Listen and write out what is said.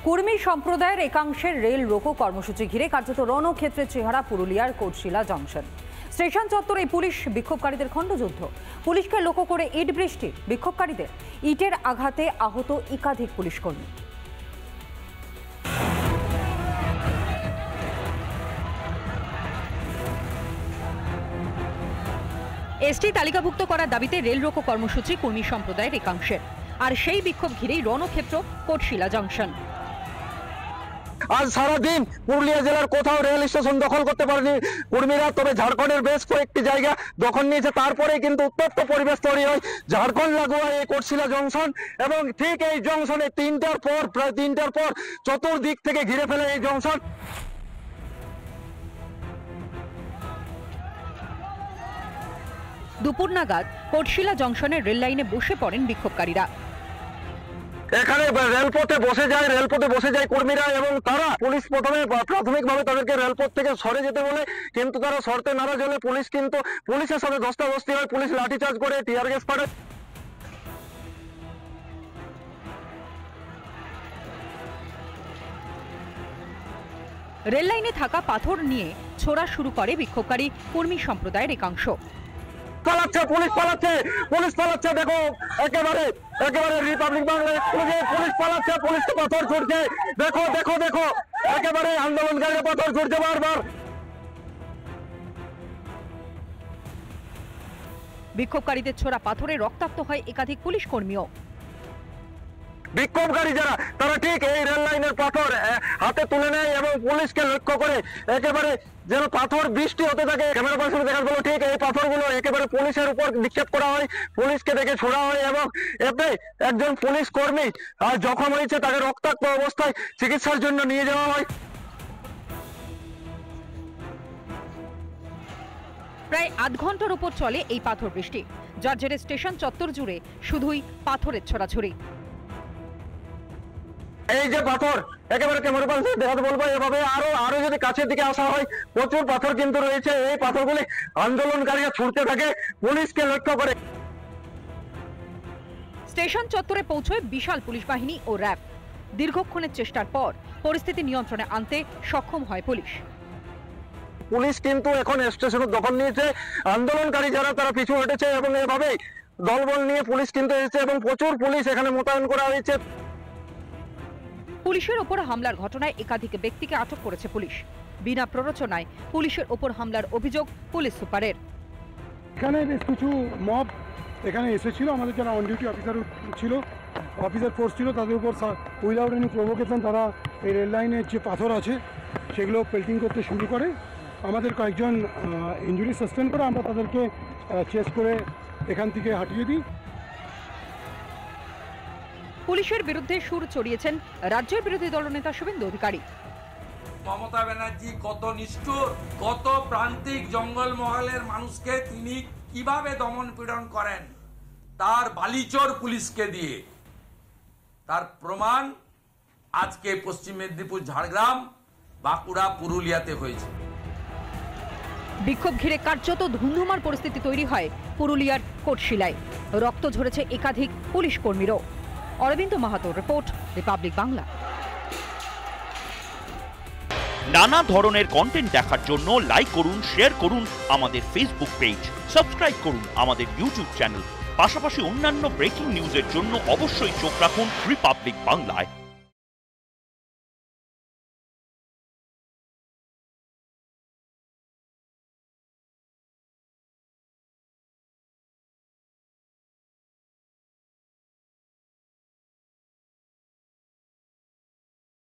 কুর্মী সম্প্রদায়ের একাংশের রেল রোকো কর্মসূচি ঘিরে কার্যত রণক্ষেত্রের চেহারা পুরুলিয়ার কোটশিলা জংশন স্টেশন চত্বরে পুলিশ বিক্ষোভকারীদের খণ্ডযুদ্ধ। পুলিশকে লক্ষ্য করে ইট বৃষ্টি, বিক্ষোভকারীদের ইটের আঘাতে আহত একাধিক পুলিশকর্মী। এসটি তালিকাভুক্ত করার দাবিতে রেল রোকো কর্মসূচি কুর্মী সম্প্রদায়ের একাংশের, আর সেই বিক্ষোভ ঘিরেই রণক্ষেত্র কোটশিলা জংশন। আজ সারাদিন পুরুলিয়া জেলার কোথাও রেল স্টেশন দখল করতে পারেনি কর্মীরা, তবে ঝাড়খণ্ডের বেশ কয়েকটি জায়গা দখল নিয়েছে। তারপরে কিন্তু উত্তপ্ত পরিবেশ তৈরি হয় ঝাড়খণ্ড লাগোয়া এই কোটশিলা জংশন, এবং ঠিক এই জংশনে প্রায় তিনটার পর চতুর্দিক থেকে ঘিরে ফেলে এই জংশন। দুপুর নাগাদ কোটশিলা জংশনের রেল লাইনে বসে পড়েন বিক্ষোভকারীরা। এখানে রেলপথে বসে যায় কর্মীরা, এবং তারা পুলিশ প্রথমে প্রাথমিকভাবে তাদেরকে রেলপথ থেকে সরে যেতে বলে, কিন্তু তারা সরতে নারাজ হলে পুলিশের সাথে ধস্তাধস্তি হয়। পুলিশ লাঠিচার্জ করে, টিয়ার গ্যাস করে। রেল লাইনে থাকা পাথর নিয়ে ছোড়া শুরু করে বিক্ষোভকারী কর্মী সম্প্রদায়ের একাংশ। পুলিশ পালাচ্ছে, দেখো একেবারে রিপাবলিক বাংলায় পুলিশ পালাচ্ছে, পুলিশকে পাথর ছুটছে, দেখো একেবারে আন্দোলনকারীরা পাথর ছুটছে বারবার। বিক্ষোভকারীদের ছোড়া পাথরে রক্তাক্ত হয় একাধিক পুলিশ কর্মীও। বিক্ষোভকারী যারা, তারা ঠিক এই রেল লাইনের পাথর হাতে তুলে নেয় এবং পুলিশকে লক্ষ্য করে একেবারে যেন পাথর বৃষ্টি হতে থাকে। ক্যামেরা পার্সনে দেখা গেল ঠিক এই পাথরগুলো একেবারে পুলিশের উপর নিক্ষেপ করা হয়, পুলিশকে দেখে ছোড়া হয়, এবং এতে একজন পুলিশ কর্মী জখম হয়েছে, তাকে রক্তাক্ত অবস্থায় চিকিৎসার জন্য নিয়ে যাওয়া হয়। প্রায় আধ ঘন্টার উপর চলে এই পাথর বৃষ্টি, যার জেরে স্টেশন চত্বর জুড়ে শুধুই পাথরের ছোড়াছুড়ি। এই যে পাথর একেবারে ক্যামেরা পার্সনে দেখাতে বলবো, এভাবে আরো যদি কাছের দিকে আসা হয় প্রচুর পাথর কিন্তু রয়েছে। এই পাথরগুলি আন্দোলনকারীরা ছুটতে থাকে পুলিশকে লক্ষ্য করে। স্টেশন চত্বরে পৌঁছয় বিশাল পুলিশ বাহিনী ও র্যাব। দীর্ঘক্ষণের চেষ্টার পর পরিস্থিতি নিয়ন্ত্রণে আনতে সক্ষম হয় পুলিশ। পুলিশ কিন্তু এখন স্টেশন দখল নিয়েছে, আন্দোলনকারী যারা তারা পিছু হটেছে, এবং এভাবে দলবল নিয়ে পুলিশ কিন্তু এসেছে এবং প্রচুর পুলিশ এখানে মোতায়েন করা হয়েছে। পুলিশের ওপর হামলার ঘটনায় একাধিক ব্যক্তিকে আটক করেছে পুলিশ। বিনা প্ররোচনায় পুলিশের ওপর হামলার অভিযোগ পুলিশ সুপারের। এখানে বেশ কিছু মব এখানে এসেছিল, আমাদের যারা অন ডিউটি অফিসার ফোর্স ছিল, তাদের উপর উইদাউট এনি প্রভোকেশন তারা এই রেল লাইনের যে পাথর আছে সেগুলো পেল্টিং করতে শুরু করে। আমাদের কয়েকজন ইনজুরি সাসটেন করে, আমরা তাদেরকে চেস করে এখান থেকে হাঁটিয়ে দিই। পুলিশের বিরুদ্ধে সুর চড়িয়েছেন রাজ্যের বিরোধী দলনেতা শুভেন্দু অধিকারী। মমতা ব্যানার্জি কত নিষ্ঠুর, কত প্রান্তিক জঙ্গল মহলের মানুষকে তিনি কিভাবে দমন পীড়ন করেন তার বালিচর পুলিশকে দিয়ে, তার প্রমাণ আজকে পশ্চিম মেদিনীপুর, ঝাড়গ্রাম, বাঁকুড়া, পুরুলিয়াতে হয়েছে। বিক্ষোভ ঘিরে কার্যত ধুন্ধুমার পরিস্থিতি তৈরি হয় পুরুলিয়ার কোটশিলায়। রক্ত ঝরেছে একাধিক পুলিশ কর্মীরও। অরবিন্দ মাহাতোর রিপোর্ট, রিপাবলিক বাংলা। নানা ধরনের কন্টেন্ট দেখার জন্য লাইক করুন, শেয়ার করুন আমাদের ফেসবুক পেজ, সাবস্ক্রাইব করুন আমাদের ইউটিউব চ্যানেল। পাশাপাশি অন্যান্য ব্রেকিং নিউজের জন্য অবশ্যই চোখ রাখুন রিপাবলিক বাংলায়।